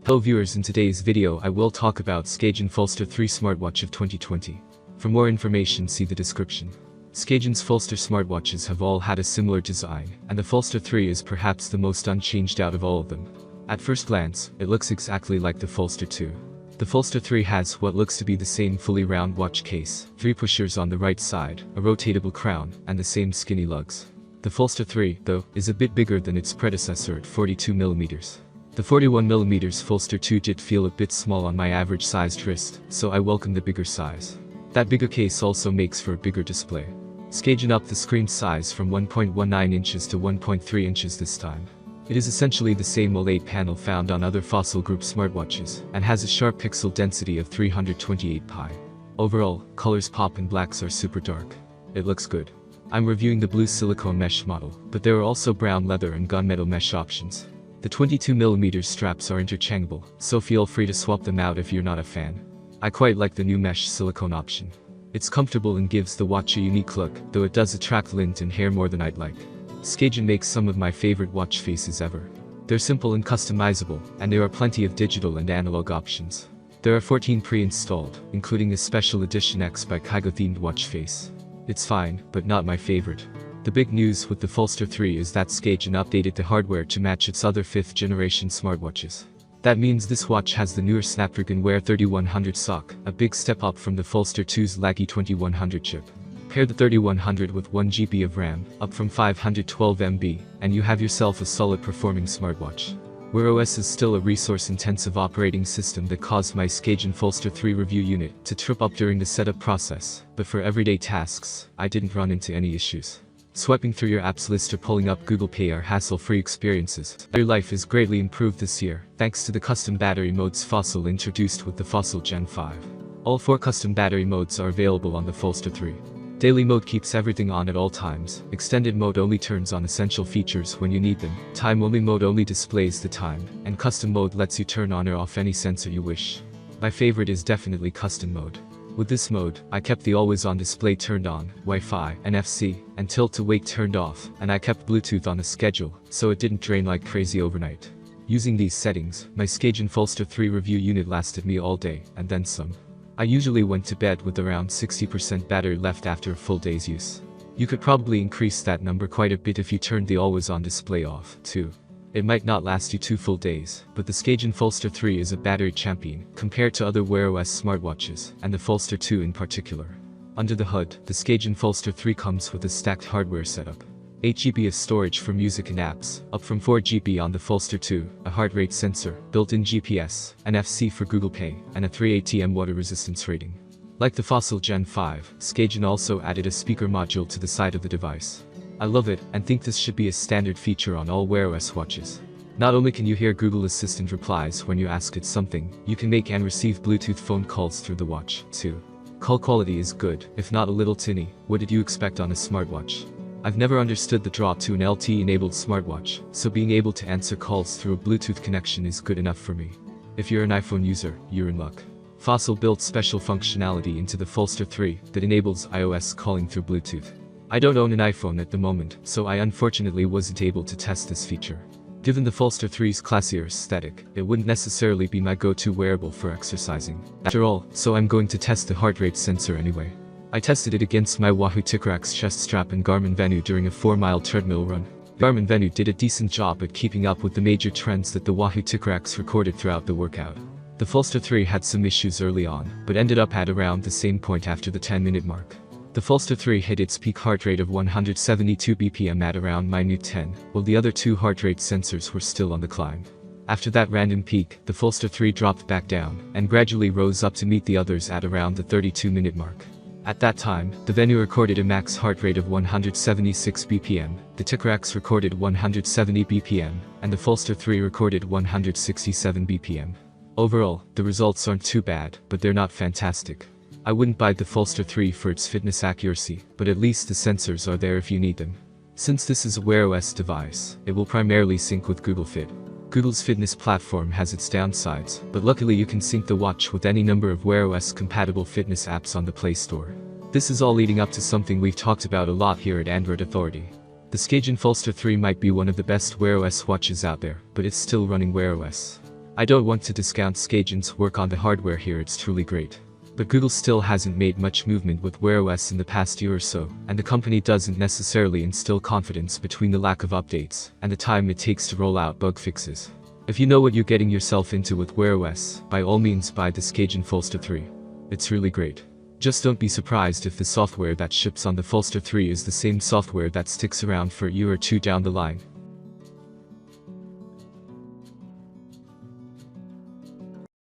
Hello viewers, in today's video I will talk about Skagen Falster 3 smartwatch of 2020. For more information see the description. Skagen's Falster smartwatches have all had a similar design, and the Falster 3 is perhaps the most unchanged out of all of them. At first glance, it looks exactly like the Falster 2. The Falster 3 has what looks to be the same fully round watch case, 3 pushers on the right side, a rotatable crown, and the same skinny lugs. The Falster 3, though, is a bit bigger than its predecessor at 42mm. The 41mm Falster 2 did feel a bit small on my average sized wrist, so I welcome the bigger size. That bigger case also makes for a bigger display. Skagen upped the screen size from 1.19 inches to 1.3 inches this time. It is essentially the same OLED panel found on other Fossil Group smartwatches, and has a sharp pixel density of 328 pi. Overall, colors pop and blacks are super dark. It looks good. I'm reviewing the blue silicone mesh model, but there are also brown leather and gunmetal mesh options. The 22mm straps are interchangeable, so feel free to swap them out if you're not a fan. I quite like the new mesh silicone option. It's comfortable and gives the watch a unique look, though it does attract lint and hair more than I'd like. Skagen makes some of my favorite watch faces ever. They're simple and customizable, and there are plenty of digital and analog options. There are 14 pre-installed, including a special edition X by Kygo themed watch face. It's fine, but not my favorite. The big news with the Falster 3 is that Skagen updated the hardware to match its other 5th generation smartwatches. That means this watch has the newer Snapdragon Wear 3100 SoC, a big step up from the Falster 2's laggy 2100 chip. Pair the 3100 with 1GB of RAM, up from 512MB, and you have yourself a solid performing smartwatch. Wear OS is still a resource-intensive operating system that caused my Skagen Falster 3 review unit to trip up during the setup process, but for everyday tasks, I didn't run into any issues. Swiping through your apps list or pulling up Google Pay are hassle-free experiences. Battery life is greatly improved this year, thanks to the custom battery modes Fossil introduced with the Fossil Gen 5. All 4 custom battery modes are available on the Falster 3. Daily mode keeps everything on at all times, extended mode only turns on essential features when you need them, time-only mode only displays the time, and custom mode lets you turn on or off any sensor you wish. My favorite is definitely custom mode. With this mode, I kept the always-on display turned on, Wi-Fi, NFC, and tilt to wake turned off, and I kept Bluetooth on a schedule, so it didn't drain like crazy overnight. Using these settings, my Skagen Falster 3 review unit lasted me all day, and then some. I usually went to bed with around 60% battery left after a full day's use. You could probably increase that number quite a bit if you turned the always-on display off, too. It might not last you 2 full days, but the Skagen Falster 3 is a battery champion compared to other Wear OS smartwatches, and the Falster 2 in particular. Under the hood, the Skagen Falster 3 comes with a stacked hardware setup. 8GB of storage for music and apps, up from 4GB on the Falster 2, a heart rate sensor, built-in GPS, NFC for Google Pay, and a 3 ATM water resistance rating. Like the Fossil Gen 5, Skagen also added a speaker module to the side of the device. I love it, and think this should be a standard feature on all Wear OS watches. Not only can you hear Google Assistant replies when you ask it something, you can make and receive Bluetooth phone calls through the watch, too. Call quality is good, if not a little tinny. What did you expect on a smartwatch? I've never understood the draw to an LTE-enabled smartwatch, so being able to answer calls through a Bluetooth connection is good enough for me. If you're an iPhone user, you're in luck. Fossil built special functionality into the Falster 3 that enables iOS calling through Bluetooth. I don't own an iPhone at the moment, so I unfortunately wasn't able to test this feature. Given the Falster 3's classier aesthetic, it wouldn't necessarily be my go-to wearable for exercising. After all, so I'm going to test the heart rate sensor anyway. I tested it against my Wahoo Ticarax chest strap and Garmin Venu during a 4-mile treadmill run. Garmin Venu did a decent job at keeping up with the major trends that the Wahoo Ticarax recorded throughout the workout. The Falster 3 had some issues early on, but ended up at around the same point after the 10-minute mark. The Falster 3 hit its peak heart rate of 172 BPM at around minute 10, while the other 2 heart rate sensors were still on the climb. After that random peak, the Falster 3 dropped back down, and gradually rose up to meet the others at around the 32-minute mark. At that time, the Venu recorded a max heart rate of 176 BPM, the Ticarax recorded 170 BPM, and the Falster 3 recorded 167 BPM. Overall, the results aren't too bad, but they're not fantastic. I wouldn't buy the Falster 3 for its fitness accuracy, but at least the sensors are there if you need them. Since this is a Wear OS device, it will primarily sync with Google Fit. Google's fitness platform has its downsides, but luckily you can sync the watch with any number of Wear OS compatible fitness apps on the Play Store. This is all leading up to something we've talked about a lot here at Android Authority. The Skagen Falster 3 might be one of the best Wear OS watches out there, but it's still running Wear OS. I don't want to discount Skagen's work on the hardware here, it's truly great. But Google still hasn't made much movement with Wear OS in the past year or so, and the company doesn't necessarily instill confidence between the lack of updates and the time it takes to roll out bug fixes. If you know what you're getting yourself into with Wear OS, by all means buy the Skagen Falster 3. It's really great. Just don't be surprised if the software that ships on the Falster 3 is the same software that sticks around for a year or two down the line.